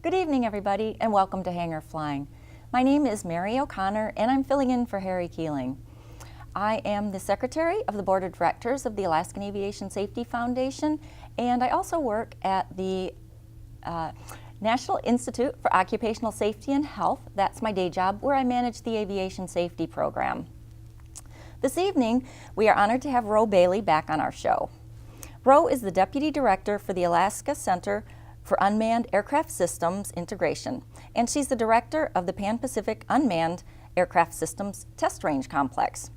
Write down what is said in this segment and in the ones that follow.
Good evening, everybody, and welcome to Hangar Flying. My name is Mary O'Connor, and I'm filling in for Harry Keeling. I am the Secretary of the Board of Directors of the Alaskan Aviation Safety Foundation, and I also work at the National Institute for Occupational Safety and Health. That's my day job, where I manage the aviation safety program. This evening, we are honored to have Ro Bailey back on our show. Ro is the Deputy Director for the Alaska Center for Unmanned Aircraft Systems Integration, and she's the Director of the Pan-Pacific Unmanned Aircraft Systems Test Range Complex.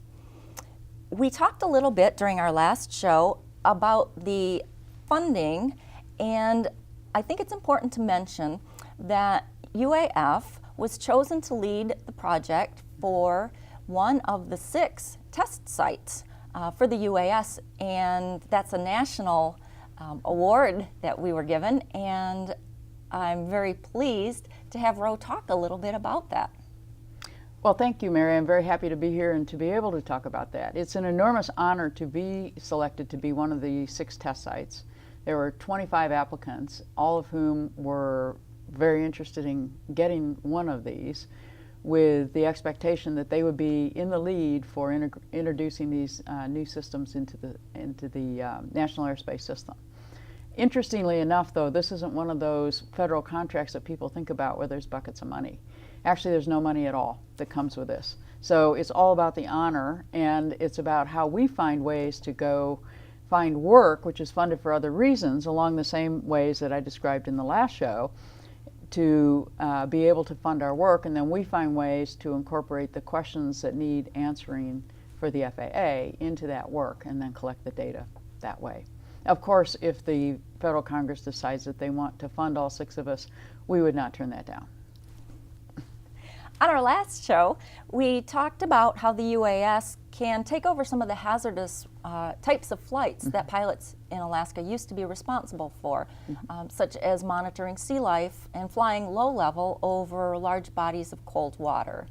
We talked a little bit during our last show about the funding, and I think it's important to mention that UAF was chosen to lead the project for one of the 6 test sites for the UAS, and that's a national award that we were given, and I'm very pleased to have Ro talk a little bit about that. Well, thank you, Mary. I'm very happy to be here and to be able to talk about that. It's an enormous honor to be selected to be one of the 6 test sites. There were 25 applicants, all of whom were very interested in getting one of these, with the expectation that they would be in the lead for introducing these new systems into the National Airspace System. Interestingly enough, though, this isn't one of those federal contracts that people think about where there's buckets of money. Actually, there's no money at all that comes with this. So it's all about the honor, and it's about how we find ways to go find work, which is funded for other reasons, along the same ways that I described in the last show, to be able to fund our work, and then we find ways to incorporate the questions that need answering for the FAA into that work, and then collect the data that way. Of course, if the federal Congress decides that they want to fund all 6 of us, we would not turn that down. On our last show, we talked about how the UAS can take over some of the hazardous types of flights that pilots in Alaska used to be responsible for, such as monitoring sea life and flying low level over large bodies of cold water.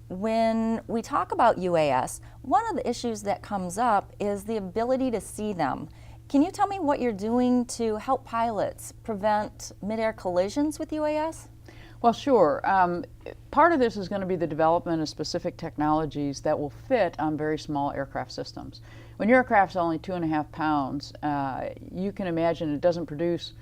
When we talk about UAS, one of the issues that comes up is the ability to see them. Can you tell me what you're doing to help pilots prevent mid-air collisions with UAS? Well, sure. Part of this is going to be the development of specific technologies that will fit on very small aircraft systems. When your aircraft's only 2.5 pounds, you can imagine it doesn't produce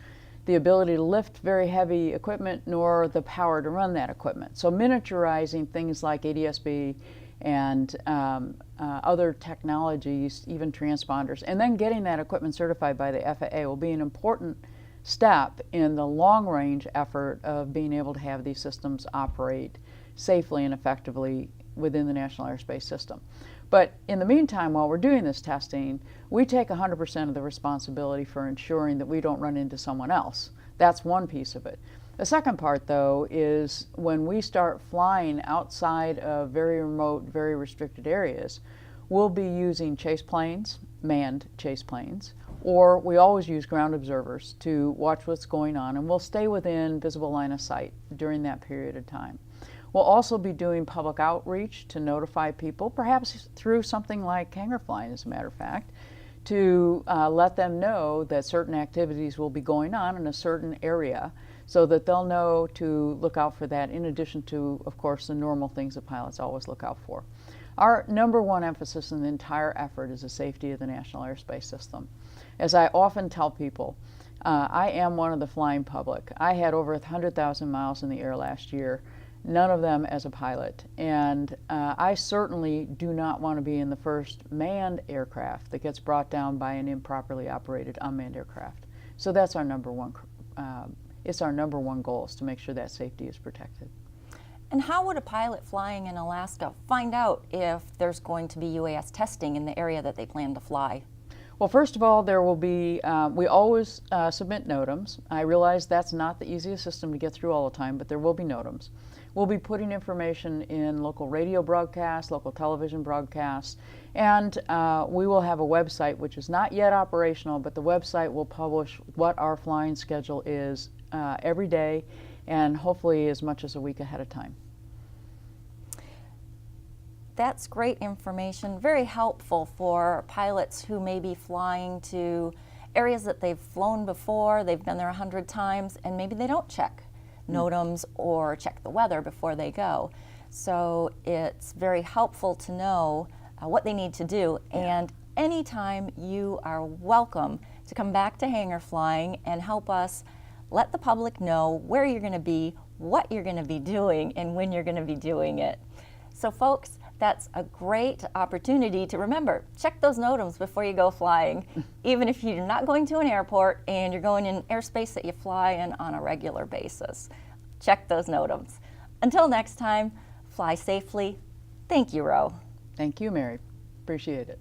the ability to lift very heavy equipment nor the power to run that equipment. So miniaturizing things like ADS-B and other technologies, even transponders, and then getting that equipment certified by the FAA will be an important step in the long-range effort of being able to have these systems operate safely and effectively within the National Airspace System. But in the meantime, while we're doing this testing, we take 100% of the responsibility for ensuring that we don't run into someone else. That's one piece of it. The second part, though, is when we start flying outside of very remote, very restricted areas, we'll be using chase planes, manned chase planes, or we always use ground observers to watch what's going on, and we'll stay within visible line of sight during that period of time. We'll also be doing public outreach to notify people, perhaps through something like Hangar Flying, as a matter of fact, to let them know that certain activities will be going on in a certain area so that they'll know to look out for that, in addition to, of course, the normal things that pilots always look out for. Our number one emphasis in the entire effort is the safety of the National Airspace System. As I often tell people, I am one of the flying public. I had over 100,000 miles in the air last year, none of them as a pilot. And I certainly do not want to be in the first manned aircraft that gets brought down by an improperly operated unmanned aircraft. So that's our number one, it's our number one goal, is to make sure that safety is protected. And how would a pilot flying in Alaska find out if there's going to be UAS testing in the area that they plan to fly? Well, first of all, there will be, we always submit NOTAMs. I realize that's not the easiest system to get through all the time, but there will be NOTAMs. We'll be putting information in local radio broadcasts, local television broadcasts, and we will have a website which is not yet operational, but the website will publish what our flying schedule is every day, and hopefully as much as a week ahead of time. That's great information, very helpful for pilots who may be flying to areas that they've flown before, they've been there 100 times, and maybe they don't check NOTAMs or check the weather before they go. So it's very helpful to know what they need to do. And anytime, you are welcome to come back to Hangar Flying and help us let the public know where you're going to be, what you're going to be doing, and when you're going to be doing it. So folks, that's a great opportunity to remember, check those NOTAMs before you go flying, even if you're not going to an airport and you're going in airspace that you fly in on a regular basis. Check those NOTAMs. Until next time, fly safely. Thank you, Ro. Thank you, Mary. Appreciate it.